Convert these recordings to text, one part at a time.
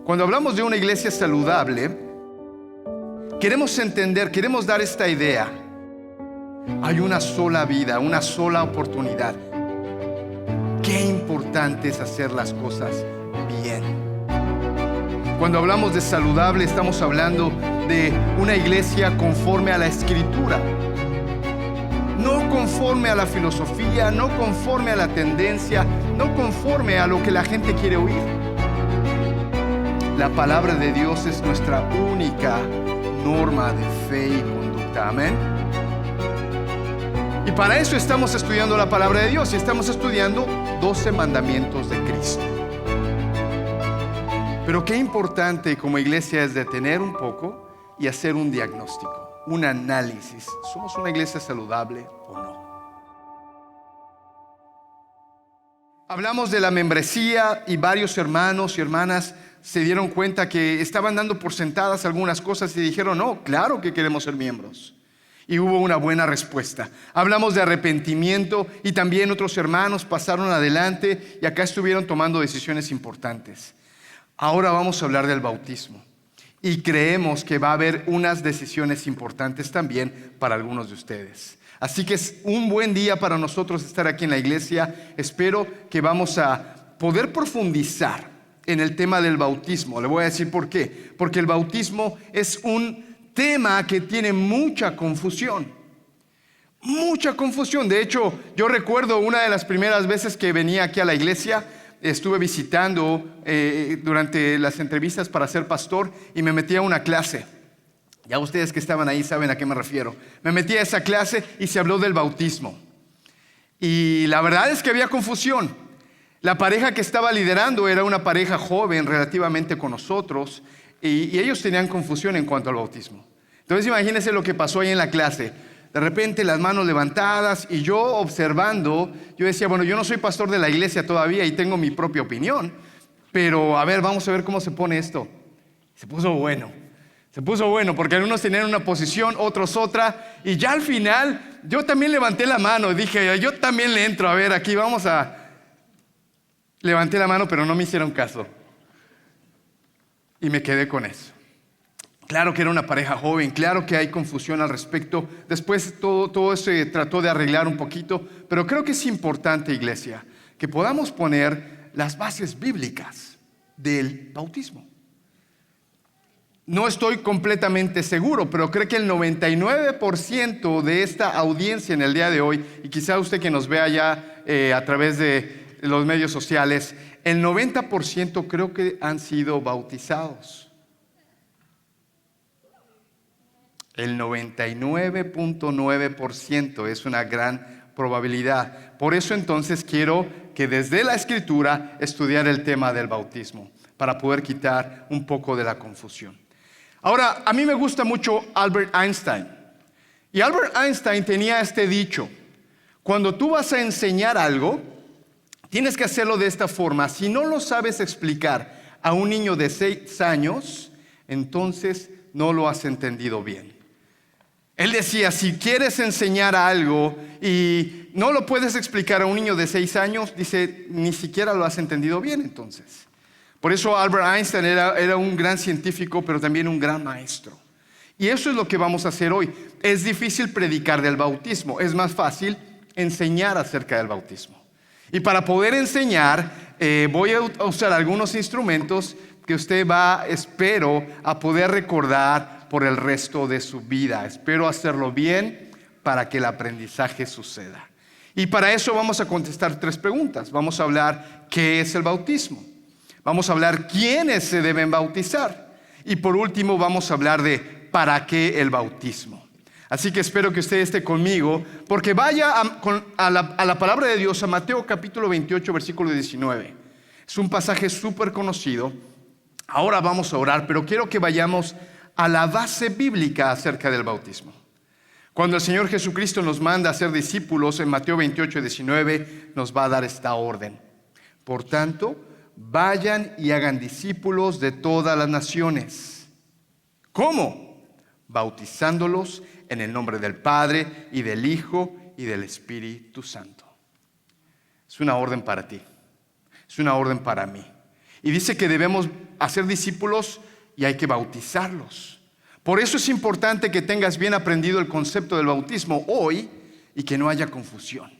Cuando hablamos de una iglesia saludable, queremos entender, queremos dar esta idea. Hay una sola vida, una sola oportunidad. Qué importante es hacer las cosas bien. Cuando hablamos de saludable, estamos hablando de una iglesia conforme a la Escritura. No conforme a la filosofía, no conforme a la tendencia, no conforme a lo que la gente quiere oír. La palabra de Dios es nuestra única norma de fe y conducta. Amén. Y para eso estamos estudiando la palabra de Dios y estamos estudiando 12 mandamientos de Cristo. Pero qué importante como iglesia es detener un poco y hacer un diagnóstico, un análisis. ¿Somos una iglesia saludable o no? Hablamos de la membresía y varios hermanos y hermanas se dieron cuenta que estaban dando por sentadas algunas cosas y dijeron, no, claro que queremos ser miembros. Y hubo una buena respuesta. Hablamos de arrepentimiento y también otros hermanos pasaron adelante y acá estuvieron tomando decisiones importantes. Ahora vamos a hablar del bautismo. Y creemos que va a haber unas decisiones importantes también para algunos de ustedes. Así que es un buen día para nosotros estar aquí en la iglesia. Espero que vamos a poder profundizar en el tema del bautismo. Le voy a decir por qué. Porque el bautismo es un tema que tiene mucha confusión. Mucha confusión. De hecho, yo recuerdo una de las primeras veces que venía aquí a la iglesia. Estuve visitando durante las entrevistas para ser pastor y me metí a una clase. Ya ustedes que estaban ahí saben a qué me refiero. Me metí a esa clase y se habló del bautismo. Y la verdad es que había confusión. La pareja que estaba liderando era una pareja joven relativamente con nosotros y ellos tenían confusión en cuanto al bautismo. Entonces imagínense lo que pasó ahí en la clase. De repente las manos levantadas y yo observando, yo decía, bueno, yo no soy pastor de la iglesia todavía y tengo mi propia opinión, pero a ver, vamos a ver cómo se pone esto. Se puso bueno porque algunos tenían una posición, otros otra, y ya al final yo también levanté la mano y dije, yo también le entro, a ver, aquí vamos a... Levanté la mano, pero no me hicieron caso. Y me quedé con eso. Claro que era una pareja joven, claro que hay confusión al respecto. Después todo se trató de arreglar un poquito, pero creo que es importante, iglesia, que podamos poner las bases bíblicas del bautismo. No estoy completamente seguro, pero creo que el 99% de esta audiencia en el día de hoy, y quizá usted que nos vea ya a través de los medios sociales, el 90% creo que han sido bautizados. El 99.9% es una gran probabilidad. Por eso entonces quiero que desde la Escritura estudiar el tema del bautismo, para poder quitar un poco de la confusión. Ahora, a mí me gusta mucho Albert Einstein. Y Albert Einstein tenía este dicho: cuando tú vas a enseñar algo, tienes que hacerlo de esta forma. Si no lo sabes explicar a un niño de 6 años, entonces no lo has entendido bien. Él decía, si quieres enseñar algo y no lo puedes explicar a un niño de 6 años, dice, ni siquiera lo has entendido bien entonces. Por eso Albert Einstein era un gran científico, pero también un gran maestro. Y eso es lo que vamos a hacer hoy. Es difícil predicar del bautismo, es más fácil enseñar acerca del bautismo. Y para poder enseñar, voy a usar algunos instrumentos que usted va, espero, a poder recordar por el resto de su vida. Espero hacerlo bien para que el aprendizaje suceda. Y para eso vamos a contestar 3 preguntas. Vamos a hablar qué es el bautismo. Vamos a hablar quiénes se deben bautizar. Y por último vamos a hablar de para qué el bautismo. Así que espero que usted esté conmigo, porque vaya a la palabra de Dios, a Mateo capítulo 28, versículo 19. Es un pasaje súper conocido. Ahora vamos a orar, pero quiero que vayamos a la base bíblica acerca del bautismo. Cuando el Señor Jesucristo nos manda a ser discípulos, en Mateo 28, 19, nos va a dar esta orden. Por tanto, vayan y hagan discípulos de todas las naciones. ¿Cómo? Bautizándolos en el nombre del Padre y del Hijo y del Espíritu Santo. Es una orden para ti, es una orden para mí. Y dice que debemos hacer discípulos y hay que bautizarlos. Por eso es importante que tengas bien aprendido el concepto del bautismo hoy y que no haya confusión.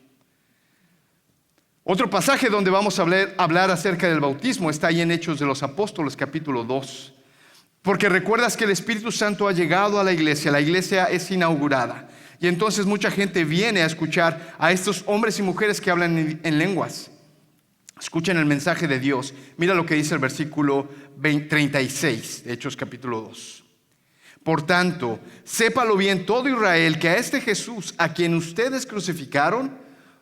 Otro pasaje donde vamos a hablar acerca del bautismo está ahí en Hechos de los Apóstoles, capítulo 2. Porque recuerdas que el Espíritu Santo ha llegado a la iglesia es inaugurada. Y entonces mucha gente viene a escuchar a estos hombres y mujeres que hablan en lenguas. Escuchen el mensaje de Dios. Mira lo que dice el versículo 36 de Hechos capítulo 2. Por tanto, sépalo bien todo Israel que a este Jesús, a quien ustedes crucificaron,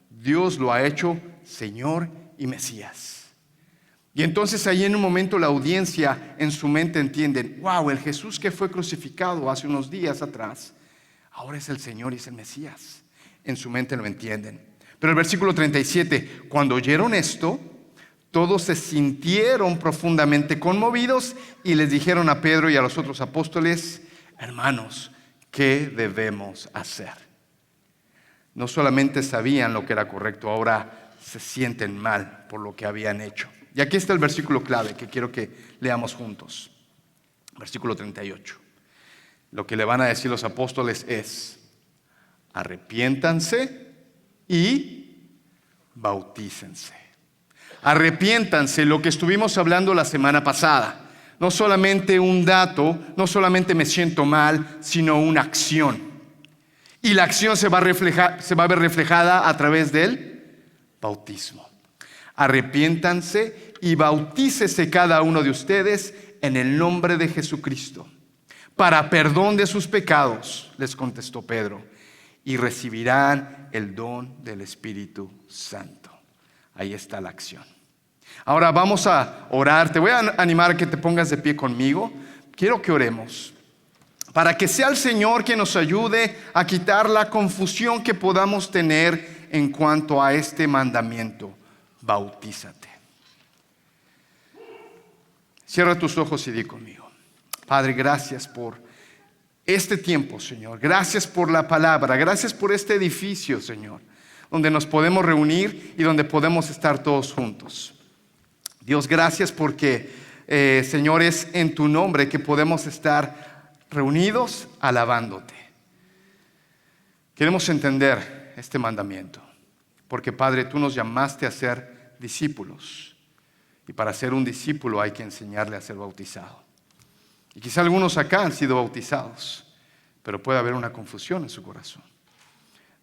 Dios lo ha hecho Señor y Mesías. Y entonces ahí en un momento la audiencia en su mente entienden, wow, el Jesús que fue crucificado hace unos días atrás, ahora es el Señor y es el Mesías. En su mente lo entienden. Pero el versículo 37, cuando oyeron esto, todos se sintieron profundamente conmovidos y les dijeron a Pedro y a los otros apóstoles, hermanos, ¿qué debemos hacer? No solamente sabían lo que era correcto, ahora se sienten mal por lo que habían hecho. Y aquí está el versículo clave que quiero que leamos juntos. Versículo 38. Lo que le van a decir los apóstoles es, arrepiéntanse y bautícense. Arrepiéntanse, lo que estuvimos hablando la semana pasada. No solamente un dato, no solamente me siento mal, sino una acción. Y la acción se va a ver reflejada a través del bautismo. Arrepiéntanse y bautícese cada uno de ustedes en el nombre de Jesucristo, para perdón de sus pecados, les contestó Pedro, y recibirán el don del Espíritu Santo. Ahí está la acción. Ahora vamos a orar. Te voy a animar a que te pongas de pie conmigo. Quiero que oremos para que sea el Señor quien nos ayude a quitar la confusión que podamos tener en cuanto a este mandamiento. Bautízate. Cierra tus ojos y di conmigo. Padre, gracias por este tiempo, Señor. Gracias por la palabra. Gracias por este edificio, Señor, donde nos podemos reunir y donde podemos estar todos juntos. Dios, gracias porque, Señor, es en tu nombre que podemos estar reunidos alabándote. Queremos entender este mandamiento, porque, Padre, tú nos llamaste a ser discípulos. Y para ser un discípulo hay que enseñarle a ser bautizado. Y quizá algunos acá han sido bautizados, pero puede haber una confusión en su corazón.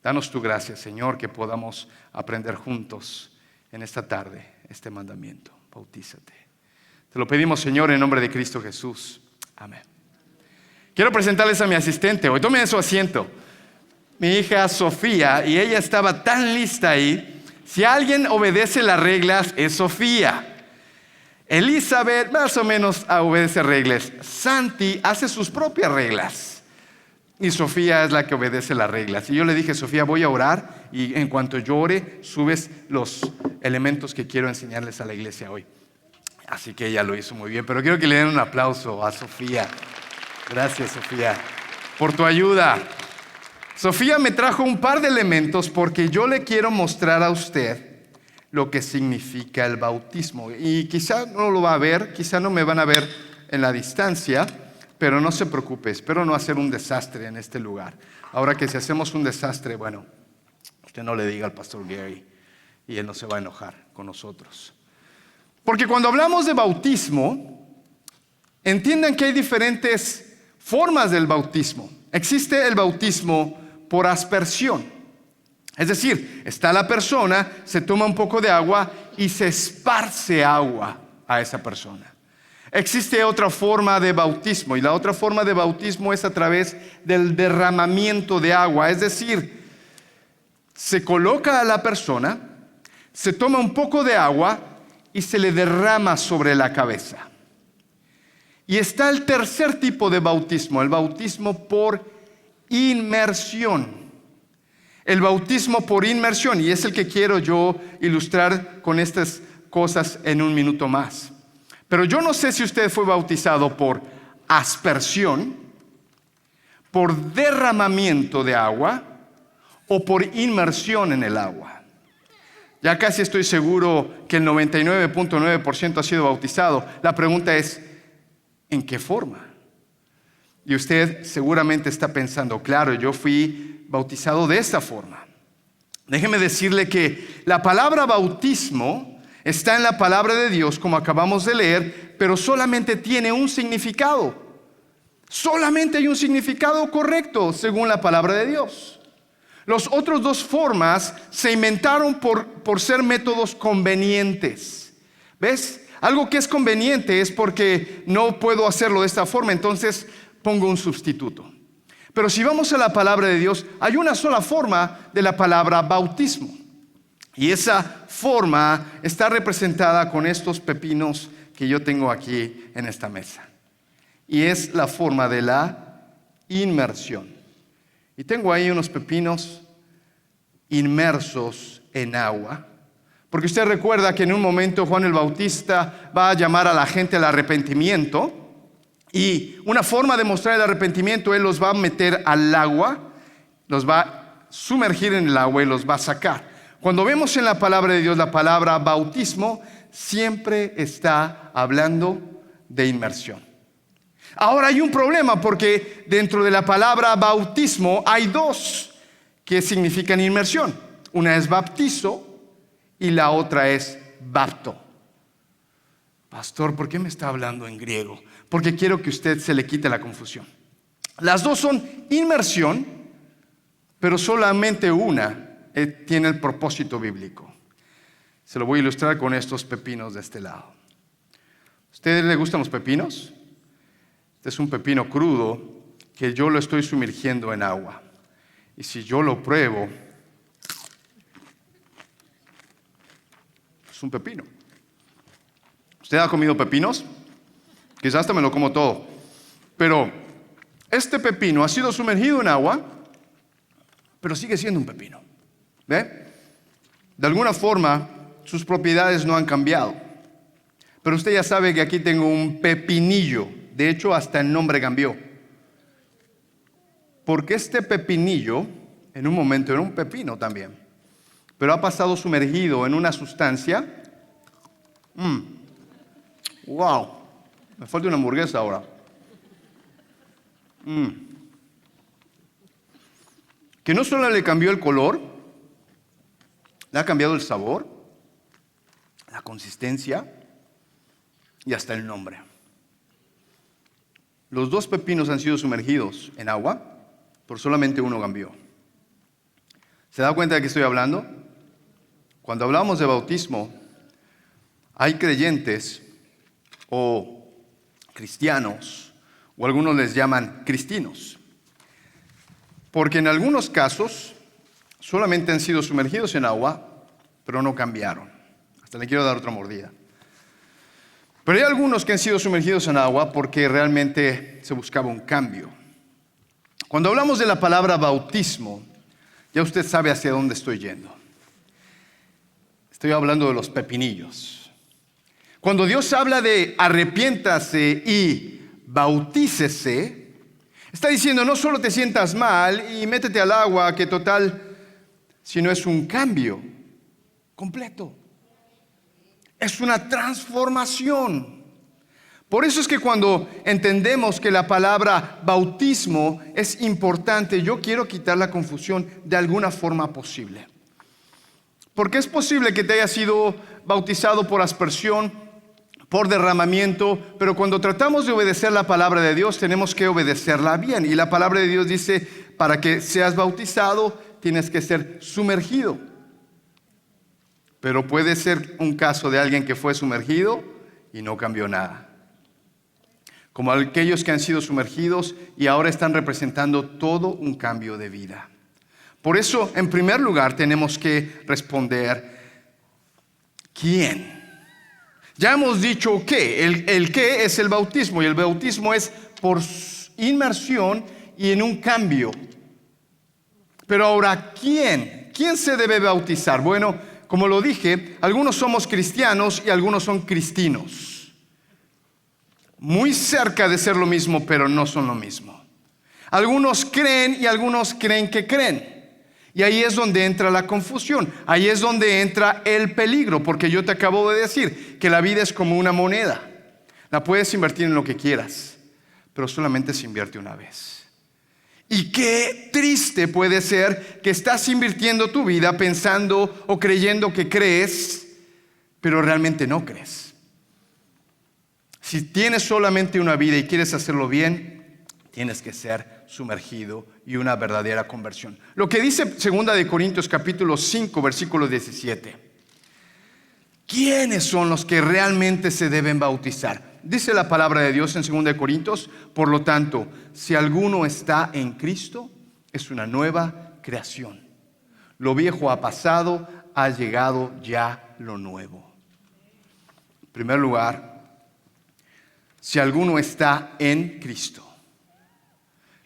Danos tu gracia, Señor, que podamos aprender juntos en esta tarde este mandamiento. Bautízate. Te lo pedimos, Señor, en nombre de Cristo Jesús. Amén. Quiero presentarles a mi asistente. Hoy tomen su asiento. Mi hija Sofía, y ella estaba tan lista ahí. Si alguien obedece las reglas, es Sofía. Elizabeth más o menos obedece reglas. Santi hace sus propias reglas. Y Sofía es la que obedece las reglas. Y yo le dije, Sofía, voy a orar y en cuanto yo ore, subes los elementos que quiero enseñarles a la iglesia hoy. Así que ella lo hizo muy bien. Pero quiero que le den un aplauso a Sofía. Gracias, Sofía, por tu ayuda. Sofía me trajo un par de elementos porque yo le quiero mostrar a usted lo que significa el bautismo. Y quizá no lo va a ver, quizá no me van a ver en la distancia, pero no se preocupe, espero no hacer un desastre en este lugar. Ahora que si hacemos un desastre, bueno, usted no le diga al pastor Gary y él no se va a enojar con nosotros. Porque cuando hablamos de bautismo, entiendan que hay diferentes formas del bautismo. Existe el bautismo por aspersión. Es decir, está la persona, se toma un poco de agua y se esparce agua a esa persona. Existe otra forma de bautismo y la otra forma de bautismo es a través del derramamiento de agua. Es decir, se coloca a la persona, se toma un poco de agua y se le derrama sobre la cabeza. Y está el tercer tipo de bautismo, el bautismo por inmersión. El bautismo por inmersión, y es el que quiero yo ilustrar con estas cosas en un minuto más. Pero yo no sé si usted fue bautizado por aspersión, por derramamiento de agua o por inmersión en el agua. Ya casi estoy seguro que el 99.9% ha sido bautizado. La pregunta es, ¿en qué forma? Y usted seguramente está pensando, claro, yo fui bautizado de esta forma. Déjeme decirle que la palabra bautismo está en la palabra de Dios, como acabamos de leer, pero solamente tiene un significado. Solamente hay un significado correcto según la palabra de Dios. Los otros dos formas se inventaron por ser métodos convenientes. ¿Ves? Algo que es conveniente es porque no puedo hacerlo de esta forma, entonces pongo un sustituto. Pero si vamos a la palabra de Dios, hay una sola forma de la palabra bautismo. Y esa forma está representada con estos pepinos que yo tengo aquí en esta mesa. Y es la forma de la inmersión. Y tengo ahí unos pepinos inmersos en agua. Porque usted recuerda que en un momento Juan el Bautista va a llamar a la gente al arrepentimiento. Y una forma de mostrar el arrepentimiento, Él los va a meter al agua, los va a sumergir en el agua y los va a sacar. Cuando vemos en la palabra de Dios la palabra bautismo, siempre está hablando de inmersión. Ahora hay un problema porque dentro de la palabra bautismo hay dos que significan inmersión. Una es baptizo y la otra es bapto. Pastor, ¿por qué me está hablando en griego? Porque quiero que usted se le quite la confusión. Las dos son inmersión, pero solamente una tiene el propósito bíblico. Se lo voy a ilustrar con estos pepinos de este lado. ¿A usted le gustan los pepinos? Este es un pepino crudo que yo lo estoy sumergiendo en agua. Y si yo lo pruebo, es un pepino. ¿Usted ha comido pepinos? Quizás hasta me lo como todo. Pero este pepino ha sido sumergido en agua, pero sigue siendo un pepino. ¿Ve? De alguna forma, sus propiedades no han cambiado. Pero usted ya sabe que aquí tengo un pepinillo. De hecho, hasta el nombre cambió. Porque este pepinillo, en un momento era un pepino también. Pero ha pasado sumergido en una sustancia. ¡Wow! Me falta una hamburguesa ahora. Que no solo le cambió el color, le ha cambiado el sabor, la consistencia y hasta el nombre. Los dos pepinos han sido sumergidos en agua, pero solamente uno cambió. ¿Se da cuenta de qué estoy hablando? Cuando hablamos de bautismo, hay creyentes o cristianos, o algunos les llaman cristinos, porque en algunos casos solamente han sido sumergidos en agua, pero no cambiaron. Hasta le quiero dar otra mordida. Pero hay algunos que han sido sumergidos en agua porque realmente se buscaba un cambio. Cuando hablamos de la palabra bautismo, ya usted sabe hacia dónde estoy yendo. Estoy hablando de los pepinillos. Cuando Dios habla de arrepiéntase y bautícese, está diciendo no solo te sientas mal y métete al agua, que total, sino es un cambio completo. Es una transformación. Por eso es que cuando entendemos que la palabra bautismo es importante, yo quiero quitar la confusión de alguna forma posible. Porque es posible que te hayas sido bautizado por aspersión, por derramamiento, pero cuando tratamos de obedecer la palabra de Dios, tenemos que obedecerla bien. Y la palabra de Dios dice, para que seas bautizado, tienes que ser sumergido. Pero puede ser un caso de alguien que fue sumergido y no cambió nada. Como aquellos que han sido sumergidos y ahora están representando todo un cambio de vida. Por eso, en primer lugar, tenemos que responder, ¿quién? Ya hemos dicho qué. El qué es el bautismo, y el bautismo es por inmersión y en un cambio. Pero ahora, ¿quién? ¿Quién se debe bautizar? Bueno, como lo dije, algunos somos cristianos y algunos son cristinos. Muy cerca de ser lo mismo, pero no son lo mismo. Algunos creen y algunos creen que creen. Y ahí es donde entra la confusión, ahí es donde entra el peligro, porque yo te acabo de decir que la vida es como una moneda. La puedes invertir en lo que quieras, pero solamente se invierte una vez. Y qué triste puede ser que estás invirtiendo tu vida pensando o creyendo que crees, pero realmente no crees. Si tienes solamente una vida y quieres hacerlo bien, tienes que ser sumergido y una verdadera conversión. Lo que dice 2 de Corintios capítulo 5, versículo 17. ¿Quiénes son los que realmente se deben bautizar? Dice la palabra de Dios en 2 de Corintios, por lo tanto, si alguno está en Cristo, es una nueva creación. Lo viejo ha pasado, ha llegado ya lo nuevo. En primer lugar, si alguno está en Cristo,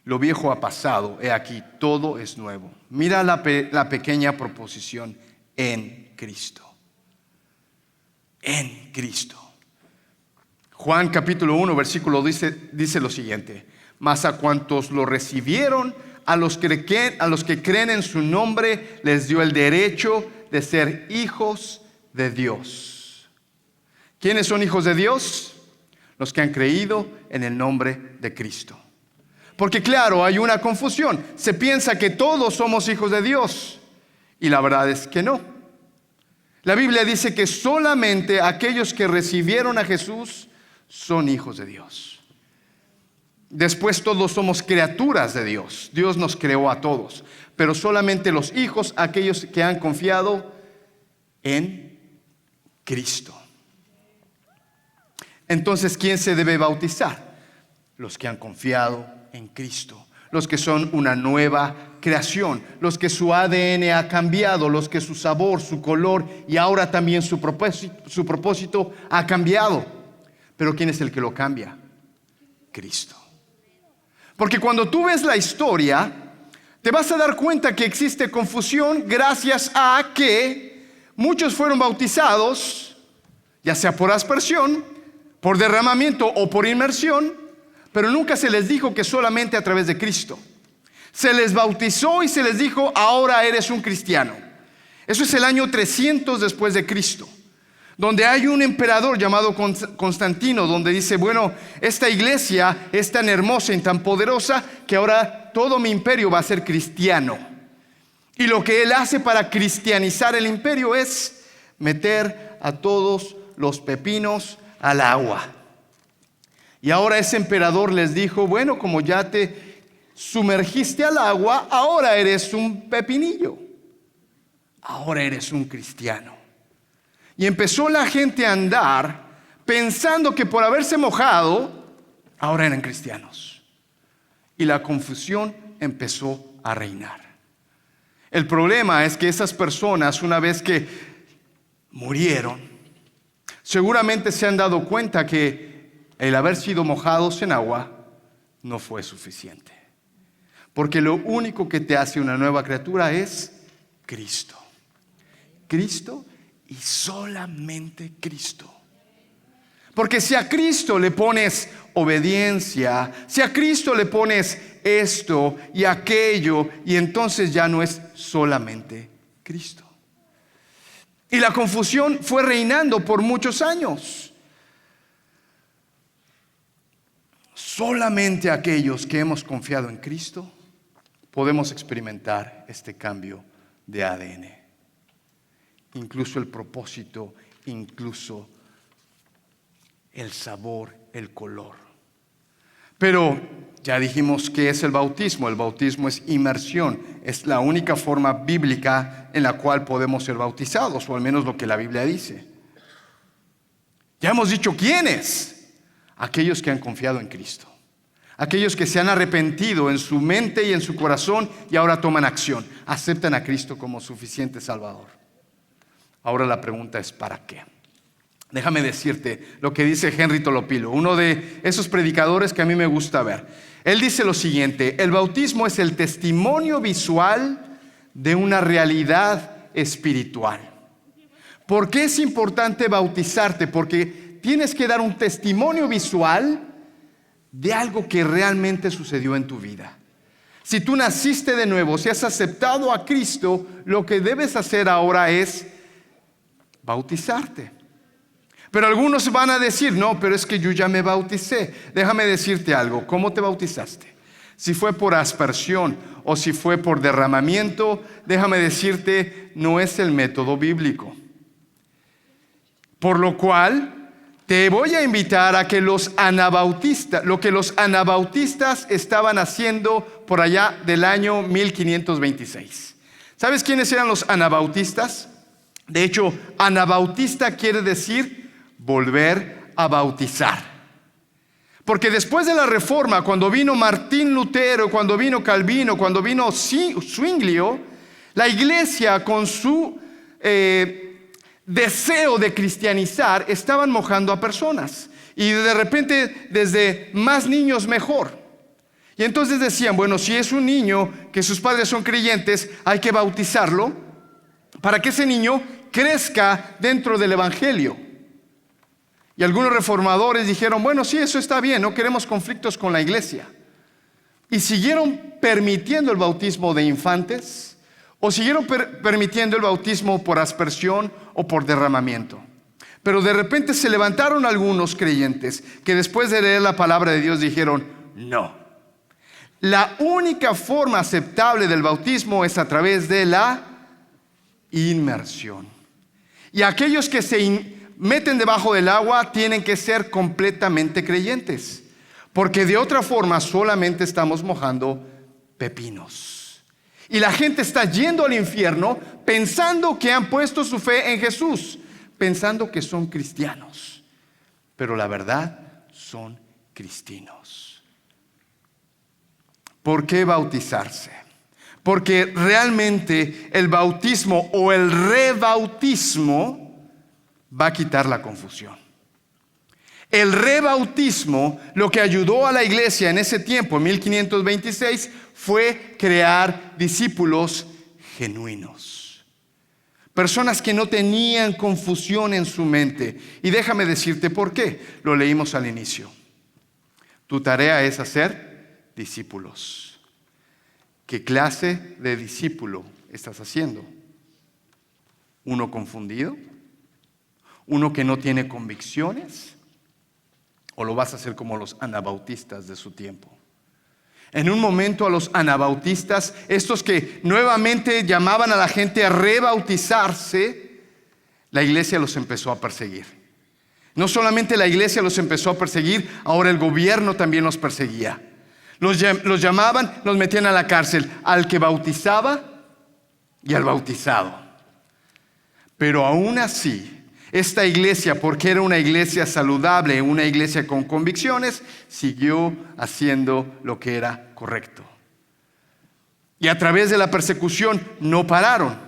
lo viejo ha pasado, he aquí, todo es nuevo. Mira la pequeña proposición, en Cristo. En Cristo. Juan capítulo 1, versículo dice lo siguiente: mas a cuantos lo recibieron, a los que creen en su nombre, les dio el derecho de ser hijos de Dios. ¿Quiénes son hijos de Dios? Los que han creído en el nombre de Cristo. Porque claro, hay una confusión. Se piensa que todos somos hijos de Dios, y la verdad es que no. La Biblia dice que solamente aquellos que recibieron a Jesús son hijos de Dios. Después todos somos criaturas de Dios. Dios nos creó a todos, pero solamente los hijos, aquellos que han confiado en Cristo. Entonces, ¿quién se debe bautizar? Los que han confiado en Cristo, los que son una nueva creación, los que su ADN ha cambiado, los que su sabor, su color y ahora también su propósito ha cambiado. Pero ¿quién es el que lo cambia? Cristo. Porque cuando tú ves la historia, te vas a dar cuenta que existe confusión gracias a que muchos fueron bautizados, ya sea por aspersión, por derramamiento o por inmersión, pero nunca se les dijo que solamente a través de Cristo. Se les bautizó y se les dijo, ahora eres un cristiano. Eso es el año 300 después de Cristo, donde hay un emperador llamado Constantino, donde dice, bueno, esta iglesia es tan hermosa y tan poderosa que ahora todo mi imperio va a ser cristiano. Y lo que él hace para cristianizar el imperio es meter a todos los pepinos al agua. Y ahora ese emperador les dijo, bueno, como ya te sumergiste al agua, ahora eres un pepinillo. Ahora eres un cristiano. Y empezó la gente a andar pensando que por haberse mojado, ahora eran cristianos. Y la confusión empezó a reinar. El problema es que esas personas, una vez que murieron, seguramente se han dado cuenta que el haber sido mojados en agua no fue suficiente. Porque lo único que te hace una nueva criatura es Cristo. Cristo y solamente Cristo. Porque si a Cristo le pones obediencia, si a Cristo le pones esto y aquello, y entonces ya no es solamente Cristo. Y la confusión fue reinando por muchos años. Solamente aquellos que hemos confiado en Cristo podemos experimentar este cambio de ADN. Incluso el propósito, incluso el sabor, el color. Pero ya dijimos que es el bautismo. El bautismo es inmersión. Es la única forma bíblica en la cual podemos ser bautizados, o al menos lo que la Biblia dice. Ya hemos dicho quiénes. Aquellos que han confiado en Cristo. Aquellos que se han arrepentido en su mente y en su corazón y ahora toman acción. Aceptan a Cristo como suficiente Salvador. Ahora la pregunta es ¿para qué? Déjame decirte lo que dice Henry Tolopilo, uno de esos predicadores que a mí me gusta ver. Él dice lo siguiente: el bautismo es el testimonio visual de una realidad espiritual. ¿Por qué es importante bautizarte? Porque tienes que dar un testimonio visual de algo que realmente sucedió en tu vida. Si tú naciste de nuevo, si has aceptado a Cristo, lo que debes hacer ahora es bautizarte. Pero algunos van a decir, no, pero es que yo ya me bauticé. Déjame decirte algo, ¿cómo te bautizaste? Si fue por aspersión o si fue por derramamiento, déjame decirte, no es el método bíblico. Por lo cual, te voy a invitar a que lo que los anabautistas estaban haciendo por allá del año 1526. ¿Sabes quiénes eran los anabautistas? De hecho, anabautista quiere decir volver a bautizar. Porque después de la Reforma, cuando vino Martín Lutero, cuando vino Calvino, cuando vino Zwinglio, la iglesia con su deseo de cristianizar estaban mojando a personas. Y de repente, desde más niños mejor. Y entonces decían, bueno, si es un niño que sus padres son creyentes, hay que bautizarlo para que ese niño crezca dentro del evangelio. Y algunos reformadores dijeron, bueno, sí, eso está bien, no queremos conflictos con la iglesia. Y siguieron permitiendo el bautismo de infantes, o siguieron permitiendo el bautismo por aspersión o por derramamiento. Pero de repente se levantaron algunos creyentes que después de leer la palabra de Dios dijeron, no. La única forma aceptable del bautismo es a través de la inmersión. Y aquellos que se meten debajo del agua tienen que ser completamente creyentes, porque de otra forma solamente estamos mojando pepinos. Y la gente está yendo al infierno pensando que han puesto su fe en Jesús, pensando que son cristianos, pero la verdad son cristinos. ¿Por qué bautizarse? Porque realmente el bautismo o el rebautismo va a quitar la confusión. El rebautismo, lo que ayudó a la iglesia en ese tiempo, en 1526, fue crear discípulos genuinos. Personas que no tenían confusión en su mente. Y déjame decirte por qué. Lo leímos al inicio. Tu tarea es hacer discípulos. ¿Qué clase de discípulo estás haciendo? ¿Uno confundido? ¿Uno que no tiene convicciones? ¿O lo vas a hacer como los anabautistas de su tiempo? En un momento a los anabautistas, estos que nuevamente llamaban a la gente a rebautizarse, la iglesia los empezó a perseguir. No solamente la iglesia los empezó a perseguir, ahora el gobierno también los perseguía. Los llamaban, los metían a la cárcel, al que bautizaba y al bautizado. Pero aún así, esta iglesia, porque era una iglesia saludable, una iglesia con convicciones, siguió haciendo lo que era correcto. Y a través de la persecución no pararon.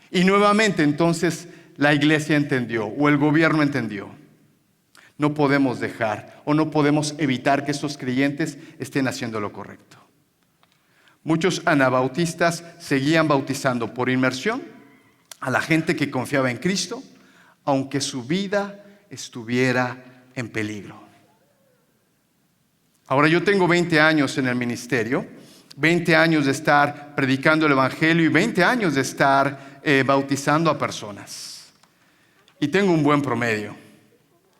Y nuevamente entonces la iglesia entendió, o el gobierno entendió. No podemos dejar o no podemos evitar que estos creyentes estén haciendo lo correcto. Muchos anabautistas seguían bautizando por inmersión a la gente que confiaba en Cristo, aunque su vida estuviera en peligro. Ahora yo tengo 20 años en el ministerio, 20 años de estar predicando el evangelio y 20 años de estar bautizando a personas. Y tengo un buen promedio.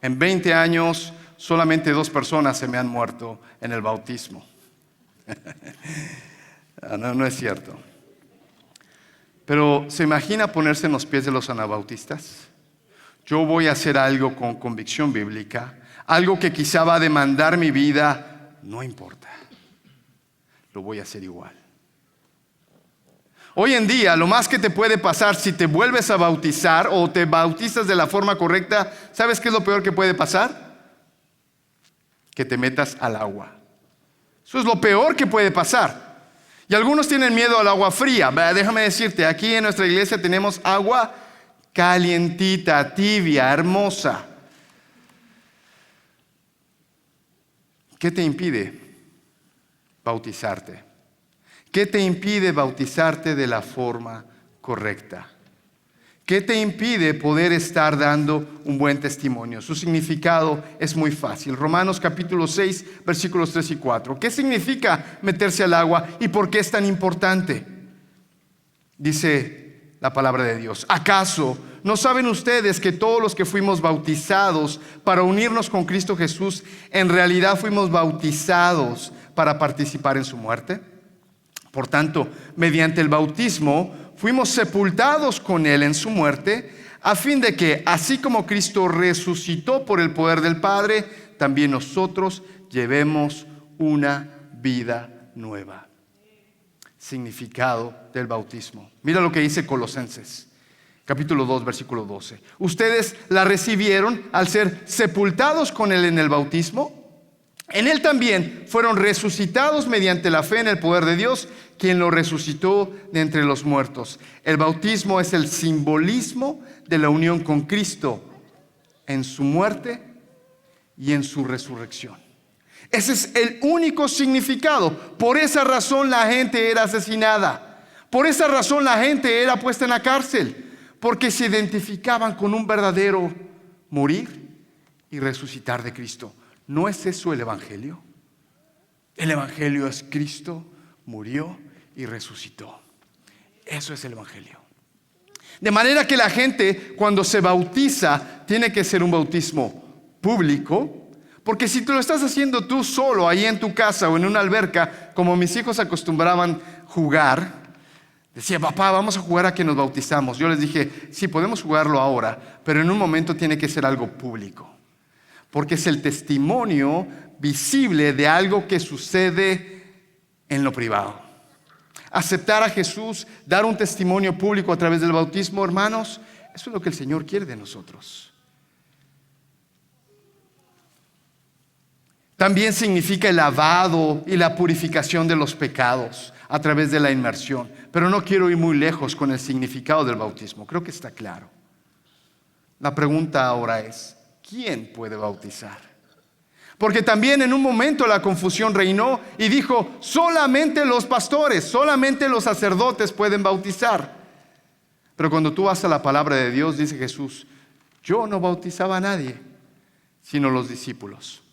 En 20 años, solamente 2 personas se me han muerto en el bautismo. No es cierto. Pero ¿se imagina ponerse en los pies de los anabautistas? Yo voy a hacer algo con convicción bíblica, algo que quizá va a demandar mi vida, no importa. Lo voy a hacer igual. Hoy en día, lo más que te puede pasar si te vuelves a bautizar o te bautizas de la forma correcta, ¿sabes qué es lo peor que puede pasar? Que te metas al agua. Eso es lo peor que puede pasar. Y algunos tienen miedo al agua fría. Déjame decirte, aquí en nuestra iglesia tenemos agua calientita, tibia, hermosa. ¿Qué te impide bautizarte? ¿Qué te impide bautizarte de la forma correcta? ¿Qué te impide poder estar dando un buen testimonio? Su significado es muy fácil. Romanos capítulo 6, versículos 3 y 4. ¿Qué significa meterse al agua y por qué es tan importante? Dice la palabra de Dios: ¿acaso no saben ustedes que todos los que fuimos bautizados para unirnos con Cristo Jesús, en realidad fuimos bautizados para participar en su muerte? Por tanto, mediante el bautismo fuimos sepultados con Él en su muerte, a fin de que, así como Cristo resucitó por el poder del Padre, también nosotros llevemos una vida nueva. Significado del bautismo. Mira lo que dice Colosenses, capítulo 2, versículo 12. Ustedes la recibieron al ser sepultados con Él en el bautismo. En Él también fueron resucitados mediante la fe en el poder de Dios, quien lo resucitó de entre los muertos. El bautismo es el simbolismo de la unión con Cristo en su muerte y en su resurrección. Ese es el único significado. Por esa razón la gente era asesinada. Por esa razón la gente era puesta en la cárcel, porque se identificaban con un verdadero morir y resucitar de Cristo. ¿No es eso el Evangelio? El Evangelio es Cristo murió y resucitó. Eso es el Evangelio. De manera que la gente, cuando se bautiza, tiene que ser un bautismo público, porque si te lo estás haciendo tú solo ahí en tu casa o en una alberca, como mis hijos acostumbraban jugar, decía: papá, vamos a jugar a que nos bautizamos. Yo les dije: sí, podemos jugarlo ahora, pero en un momento tiene que ser algo público, porque es el testimonio visible de algo que sucede en lo privado. Aceptar a Jesús, dar un testimonio público a través del bautismo, hermanos, eso es lo que el Señor quiere de nosotros. También significa el lavado y la purificación de los pecados a través de la inmersión. Pero no quiero ir muy lejos con el significado del bautismo. Creo que está claro. La pregunta ahora es: ¿quién puede bautizar? Porque también en un momento la confusión reinó y dijo: solamente los pastores, solamente los sacerdotes pueden bautizar. Pero cuando tú vas a la palabra de Dios, dice Jesús: yo no bautizaba a nadie, sino los discípulos.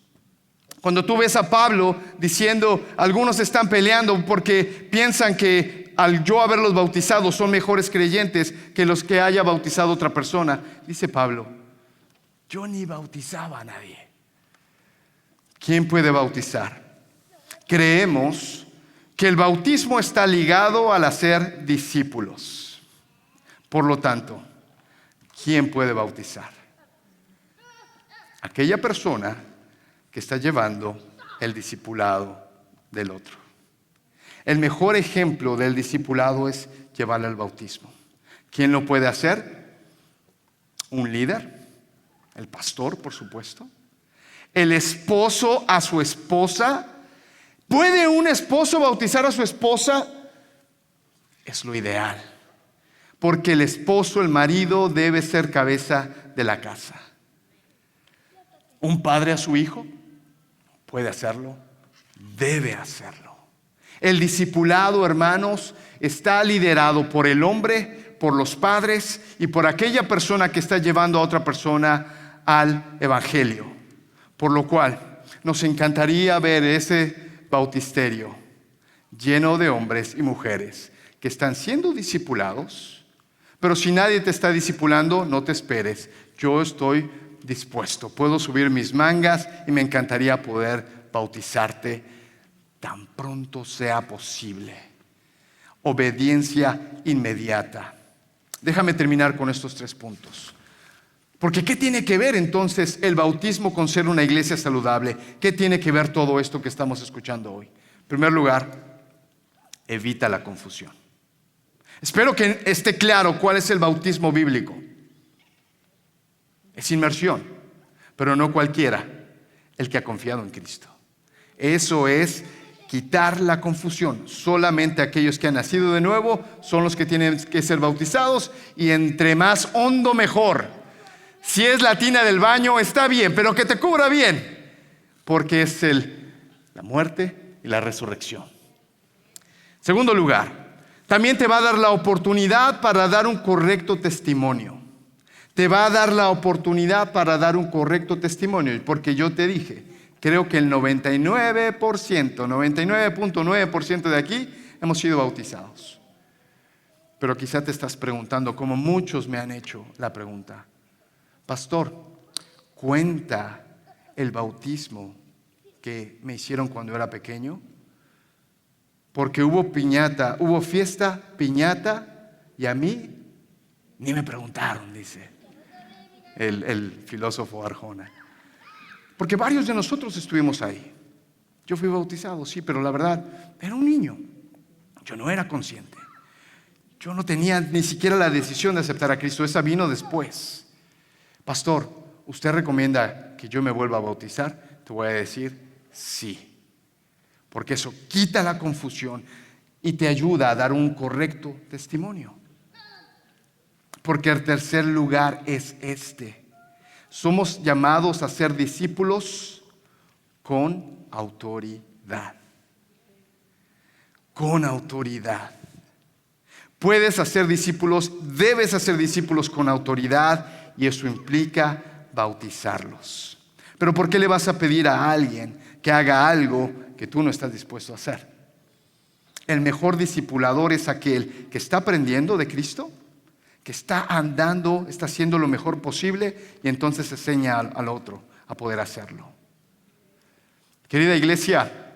Cuando tú ves a Pablo diciendo: algunos están peleando porque piensan que al yo haberlos bautizado son mejores creyentes que los que haya bautizado otra persona, dice Pablo: yo ni bautizaba a nadie. ¿Quién puede bautizar? Creemos que el bautismo está ligado al hacer discípulos. Por lo tanto, ¿quién puede bautizar? Aquella persona que está llevando el discipulado del otro. El mejor ejemplo del discipulado es llevarle al bautismo. ¿Quién lo puede hacer? Un líder, el pastor, por supuesto. El esposo a su esposa. ¿Puede un esposo bautizar a su esposa? Es lo ideal, porque el esposo, el marido, debe ser cabeza de la casa. ¿Un padre a su hijo? Puede hacerlo, debe hacerlo. El discipulado, hermanos, está liderado por el hombre, por los padres y por aquella persona que está llevando a otra persona al Evangelio. Por lo cual, nos encantaría ver ese bautisterio lleno de hombres y mujeres que están siendo discipulados. Pero si nadie te está discipulando, no te esperes. Yo estoy dispuesto, puedo subir mis mangas y me encantaría poder bautizarte tan pronto sea posible. Obediencia inmediata. Déjame terminar con estos 3 puntos. Porque ¿qué tiene que ver entonces el bautismo con ser una iglesia saludable? ¿Qué tiene que ver todo esto que estamos escuchando hoy? En primer lugar, evita la confusión. Espero que esté claro cuál es el bautismo bíblico. Es inmersión, pero no cualquiera, el que ha confiado en Cristo. Eso es quitar la confusión. Solamente aquellos que han nacido de nuevo son los que tienen que ser bautizados, y entre más hondo mejor. Si es la tina del baño, está bien, pero que te cubra bien, porque es la muerte y la resurrección. Segundo lugar, También te va a dar la oportunidad para dar un correcto testimonio. Te va a dar la oportunidad para dar un correcto testimonio. Porque yo te dije, creo que el 99.9% de aquí hemos sido bautizados. Pero quizá te estás preguntando, como muchos me han hecho la pregunta: pastor, ¿cuenta el bautismo que me hicieron cuando era pequeño? Porque hubo piñata, hubo fiesta, piñata, y a mí ni me preguntaron, dice el filósofo Arjona. Porque varios de nosotros estuvimos ahí. Yo fui bautizado, sí, pero la verdad, era un niño. Yo no era consciente. Yo no tenía ni siquiera la decisión de aceptar a Cristo. Esa vino después. Pastor, ¿usted recomienda que yo me vuelva a bautizar? Te voy a decir sí. Porque eso quita la confusión y te ayuda a dar un correcto testimonio. Porque el tercer lugar es este: somos llamados a ser discípulos con autoridad. Con autoridad. Puedes hacer discípulos, debes hacer discípulos con autoridad, y eso implica bautizarlos. Pero ¿por qué le vas a pedir a alguien que haga algo que tú no estás dispuesto a hacer? El mejor discipulador es aquel que está aprendiendo de Cristo, que está andando, está haciendo lo mejor posible, y entonces enseña al otro a poder hacerlo. Querida iglesia,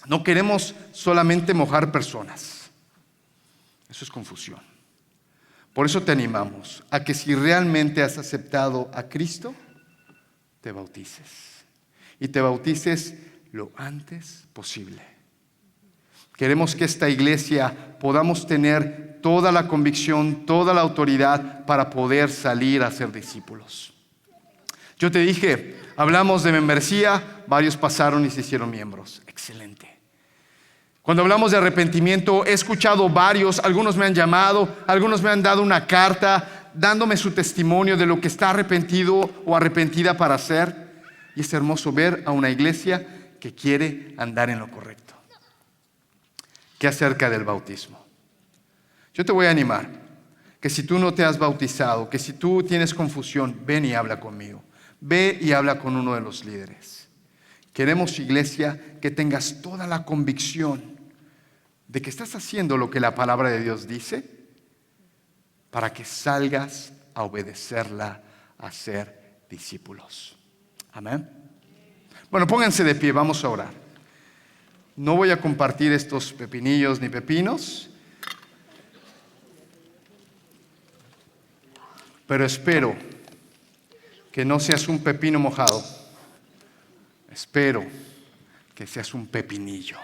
no queremos solamente mojar personas. Eso es confusión. Por eso te animamos a que, si realmente has aceptado a Cristo, te bautices. Y te bautices lo antes posible. Queremos que esta iglesia podamos tener toda la convicción, toda la autoridad para poder salir a ser discípulos. Yo te dije, hablamos de membresía, varios pasaron y se hicieron miembros. Excelente. Cuando hablamos de arrepentimiento, he escuchado varios, algunos me han llamado, algunos me han dado una carta dándome su testimonio de lo que está arrepentido o arrepentida para hacer. Y es hermoso ver a una iglesia que quiere andar en lo correcto. ¿Qué acerca del bautismo? Yo te voy a animar que si tú no te has bautizado, que si tú tienes confusión, ven y habla conmigo. Ve y habla con uno de los líderes. Queremos, iglesia, que tengas toda la convicción de que estás haciendo lo que la palabra de Dios dice, para que salgas a obedecerla, a ser discípulos. Amén. Bueno, pónganse de pie, vamos a orar. No voy a compartir estos pepinillos ni pepinos, pero espero que no seas un pepino mojado. Espero que seas un pepinillo.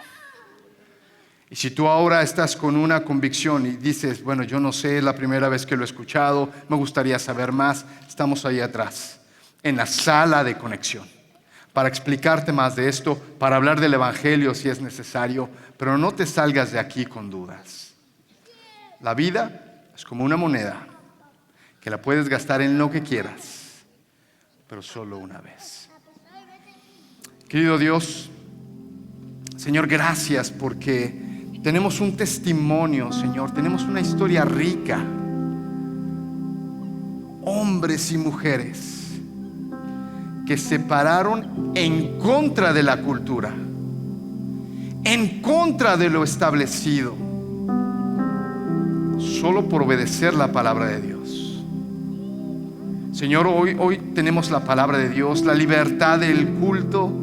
Y si tú ahora estás con una convicción y dices, bueno, yo no sé, es la primera vez que lo he escuchado, me gustaría saber más, estamos ahí atrás, en la sala de conexión, para explicarte más de esto, para hablar del evangelio si es necesario, pero no te salgas de aquí con dudas. La vida es como una moneda que la puedes gastar en lo que quieras, pero solo una vez. Querido Dios, Señor, gracias porque tenemos un testimonio, Señor, tenemos una historia rica. Hombres y mujeres que se pararon en contra de la cultura, en contra de lo establecido, solo por obedecer la palabra de Dios. Señor, hoy tenemos la palabra de Dios, la libertad del culto.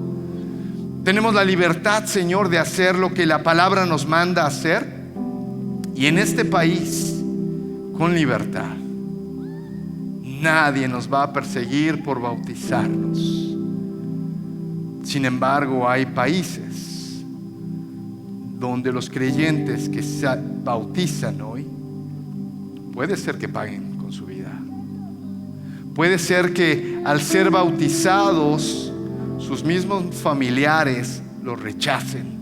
Tenemos la libertad, Señor, de hacer lo que la palabra nos manda hacer. Y en este país, con libertad, nadie nos va a perseguir por bautizarnos. Sin embargo, hay países donde los creyentes que se bautizan hoy, puede ser que paguen con su vida. Puede ser que al ser bautizados, sus mismos familiares los rechacen.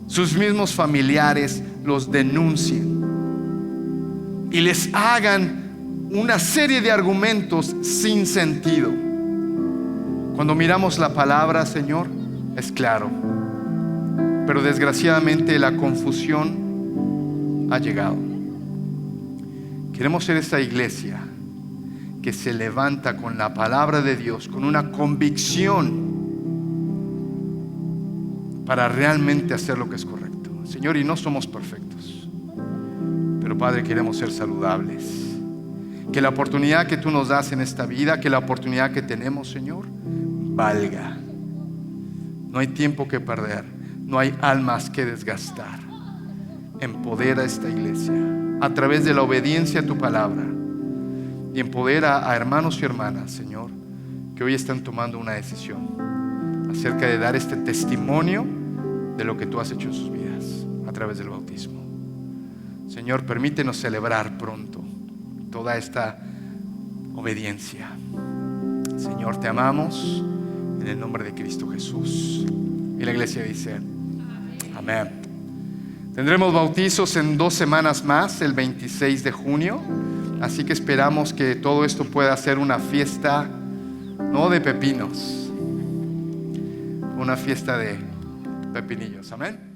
Sus mismos familiares los denuncien y les hagan una serie de argumentos sin sentido. Cuando miramos la palabra, Señor, es claro. Pero desgraciadamente la confusión ha llegado. Queremos ser esa iglesia que se levanta con la palabra de Dios, con una convicción para realmente hacer lo que es correcto. Señor, y no somos perfectos, pero Padre, queremos ser saludables. Que la oportunidad que tú nos das en esta vida, que la oportunidad que tenemos, Señor, valga. No hay tiempo que perder, no hay almas que desgastar. Empodera a esta iglesia a través de la obediencia a tu palabra, y empodera a hermanos y hermanas, Señor, que hoy están tomando una decisión acerca de dar este testimonio de lo que tú has hecho en sus vidas a través del bautismo. Señor, permítenos celebrar pronto toda esta obediencia. Señor, te amamos en el nombre de Cristo Jesús. Y la iglesia dice amén. Tendremos bautizos en 2 semanas más, el 26 de junio. Así que esperamos que todo esto pueda ser una fiesta, no de pepinos, una fiesta de pepinillos. Amén.